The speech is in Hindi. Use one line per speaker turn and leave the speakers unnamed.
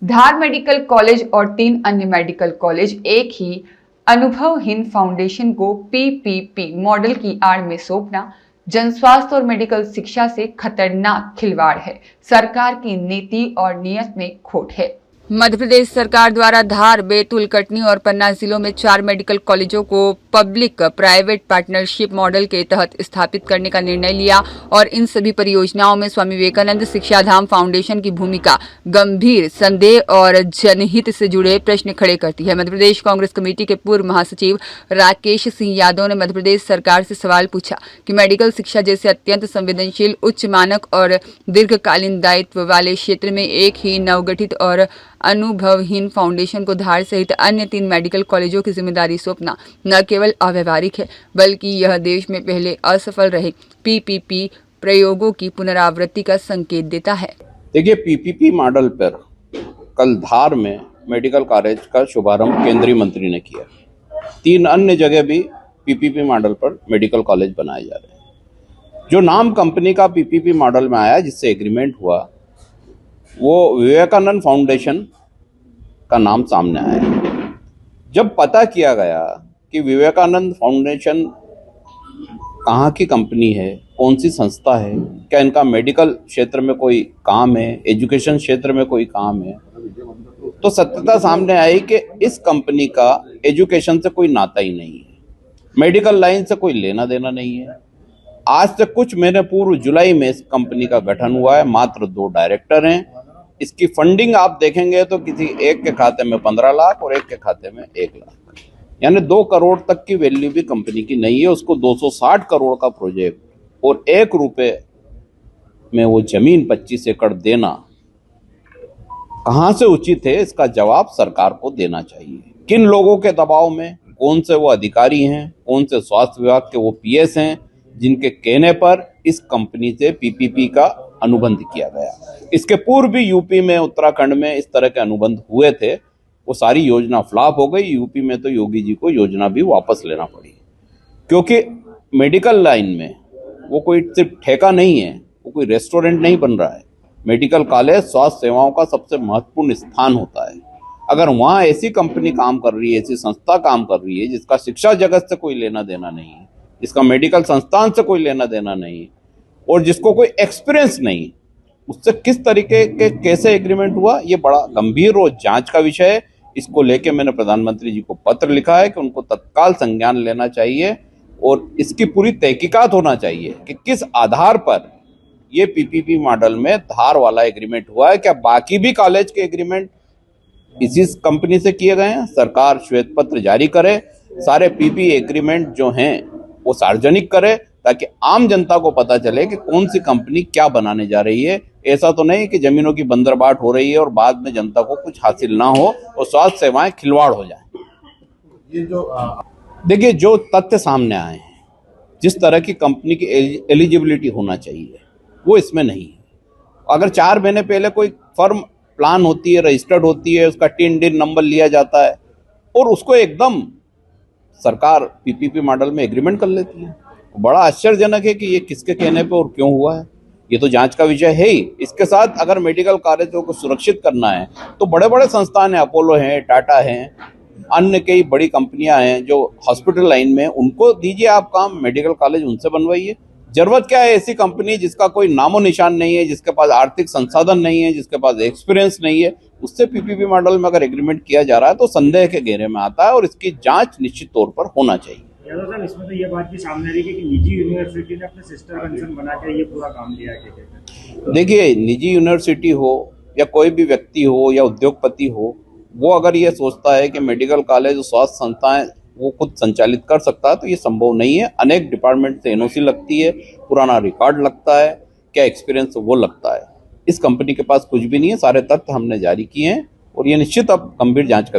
धार मेडिकल कॉलेज और 3 अन्य मेडिकल कॉलेज एक ही अनुभवहीन फाउंडेशन को पीपीपी मॉडल की आड़ में सौंपना जन स्वास्थ्य और मेडिकल शिक्षा से खतरनाक खिलवाड़ है। सरकार की नीति और नीयत में खोट है। मध्य प्रदेश सरकार द्वारा धार, बैतूल, कटनी और पन्ना जिलों में 4 मेडिकल कॉलेजों को पब्लिक प्राइवेट पार्टनरशिप मॉडल के तहत स्थापित करने का निर्णय लिया और इन सभी परियोजनाओं में स्वामी विवेकानंद शिक्षाधाम फाउंडेशन की भूमिका गंभीर संदेह और जनहित से जुड़े प्रश्न खड़े करती है। मध्य प्रदेश कांग्रेस कमेटी के पूर्व महासचिव राकेश सिंह यादव ने मध्य प्रदेश सरकार से सवाल पूछा कि मेडिकल शिक्षा जैसे अत्यंत संवेदनशील, उच्च मानक और दीर्घकालीन दायित्व वाले क्षेत्र में एक ही नवगठित और अनुभवहीन फाउंडेशन को धार सहित अन्य 3 मेडिकल कॉलेजों की जिम्मेदारी सौंपना न केवल अव्यवहारिक है बल्कि यह देश में पहले असफल रहे पीपीपी प्रयोगों की पुनरावृत्ति का संकेत देता है।
देखिए, पीपीपी मॉडल पर कल धार में मेडिकल कॉलेज का शुभारंभ केंद्रीय मंत्री ने किया। 3 अन्य जगह भी पीपीपी मॉडल पर मेडिकल कॉलेज बनाए जा रहे हैं। जो नाम कंपनी का पीपीपी मॉडल में आया, जिससे एग्रीमेंट हुआ, वो विवेकानंद फाउंडेशन का नाम सामने आया। जब पता किया गया कि विवेकानंद फाउंडेशन कहाँ की कंपनी है, कौन सी संस्था है, क्या इनका मेडिकल क्षेत्र में कोई काम है, एजुकेशन क्षेत्र में कोई काम है, तो सत्यता सामने आई कि इस कंपनी का एजुकेशन से कोई नाता ही नहीं है, मेडिकल लाइन से कोई लेना देना नहीं है। आज से कुछ महीने पूर्व जुलाई में इस कंपनी का गठन हुआ है। मात्र 2 डायरेक्टर हैं। इसकी फंडिंग आप देखेंगे तो किसी एक के खाते में 15 लाख और एक के खाते में 1 लाख, यानी 2 करोड़ तक की वैल्यू भी कंपनी की नहीं है। उसको 260 करोड़ का प्रोजेक्ट और 1 रुपए में वो जमीन 25 एकड़ देना कहां से उचित है, इसका जवाब सरकार को देना चाहिए। किन लोगों के दबाव में, कौन से वो अधिकारी हैं, कौन से स्वास्थ्य विभाग के वो पीएस हैं जिनके कहने पर इस कंपनी से पीपीपी का अनुबंध किया गया। इसके पूर्व भी यूपी में, उत्तराखंड में इस तरह के अनुबंध हुए थे। वो सारी योजना फ्लॉप हो गई। यूपी में तो योगी जी को योजना भी वापस लेना पड़ी, क्योंकि मेडिकल लाइन में वो कोई सिर्फ ठेका नहीं है, वो कोई रेस्टोरेंट नहीं बन रहा है। मेडिकल कॉलेज स्वास्थ्य सेवाओं का सबसे महत्वपूर्ण स्थान होता है। अगर वहाँ ऐसी कंपनी काम कर रही है, ऐसी संस्था काम कर रही है जिसका शिक्षा जगत से कोई लेना देना नहीं है, जिसका मेडिकल संस्थान से कोई लेना देना नहीं और जिसको कोई एक्सपीरियंस नहीं, उससे किस तरीके के कैसे एग्रीमेंट हुआ, ये बड़ा गंभीर और जांच का विषय है। इसको लेके मैंने प्रधानमंत्री जी को पत्र लिखा है कि उनको तत्काल संज्ञान लेना चाहिए और इसकी पूरी तहकीकात होना चाहिए कि किस आधार पर ये पीपीपी मॉडल में धार वाला एग्रीमेंट हुआ है। क्या बाकी भी कॉलेज के एग्रीमेंट इसी कंपनी से किए गए हैं? सरकार श्वेत पत्र जारी करे, सारे पीपी एग्रीमेंट जो हैं वो सार्वजनिक करे, ताकि आम जनता को पता चले कि कौन सी कंपनी क्या बनाने जा रही है। ऐसा तो नहीं कि जमीनों की बंदरबाट हो रही है और बाद में जनता को कुछ हासिल ना हो और स्वास्थ्य सेवाएं खिलवाड़ हो जाए।
ये जो
देखिए, जो तथ्य सामने आए हैं, जिस तरह की कंपनी की एलिजिबिलिटी होना चाहिए वो इसमें नहीं है। अगर 4 महीने पहले कोई फर्म प्लान होती है, रजिस्टर्ड होती है, उसका टिन नंबर लिया जाता है और उसको एकदम सरकार पीपीपी मॉडल में एग्रीमेंट कर लेती है। बड़ा आश्चर्यजनक है कि ये किसके कहने पे और क्यों हुआ है, ये तो जांच का विषय है ही। इसके साथ अगर मेडिकल कॉलेजों को सुरक्षित करना है तो बड़े बड़े संस्थान हैं, अपोलो हैं, टाटा हैं, अन्य कई बड़ी कंपनियां हैं जो हॉस्पिटल लाइन में, उनको दीजिए आप काम, मेडिकल कॉलेज उनसे बनवाइए। जरूरत क्या है ऐसी कंपनी जिसका कोई नामो निशान नहीं है, जिसके पास आर्थिक संसाधन नहीं है, जिसके पास एक्सपीरियंस नहीं है, उससे पीपीपी मॉडल में अगर एग्रीमेंट किया जा रहा है तो संदेह के घेरे में आता है और इसकी जांच निश्चित तौर पर होना चाहिए।
सर, इसमें तो ये बात भी सामने रही कि निजी यूनिवर्सिटी ने अपने सिस्टर कंसर्न बना के ये पूरा काम लिया है।
देखिए, निजी यूनिवर्सिटी हो या कोई भी व्यक्ति हो या उद्योगपति हो, वो अगर ये सोचता है कि मेडिकल कॉलेज और स्वास्थ्य संस्थाएं वो खुद संचालित कर सकता है तो ये संभव नहीं है। अनेक डिपार्टमेंट से एनओसी लगती है, पुराना रिकॉर्ड लगता है, क्या एक्सपीरियंस वो लगता है। इस कंपनी के पास कुछ भी नहीं है। सारे तथ्य हमने जारी किए हैं और ये निश्चित अब गंभीर जांच का विषय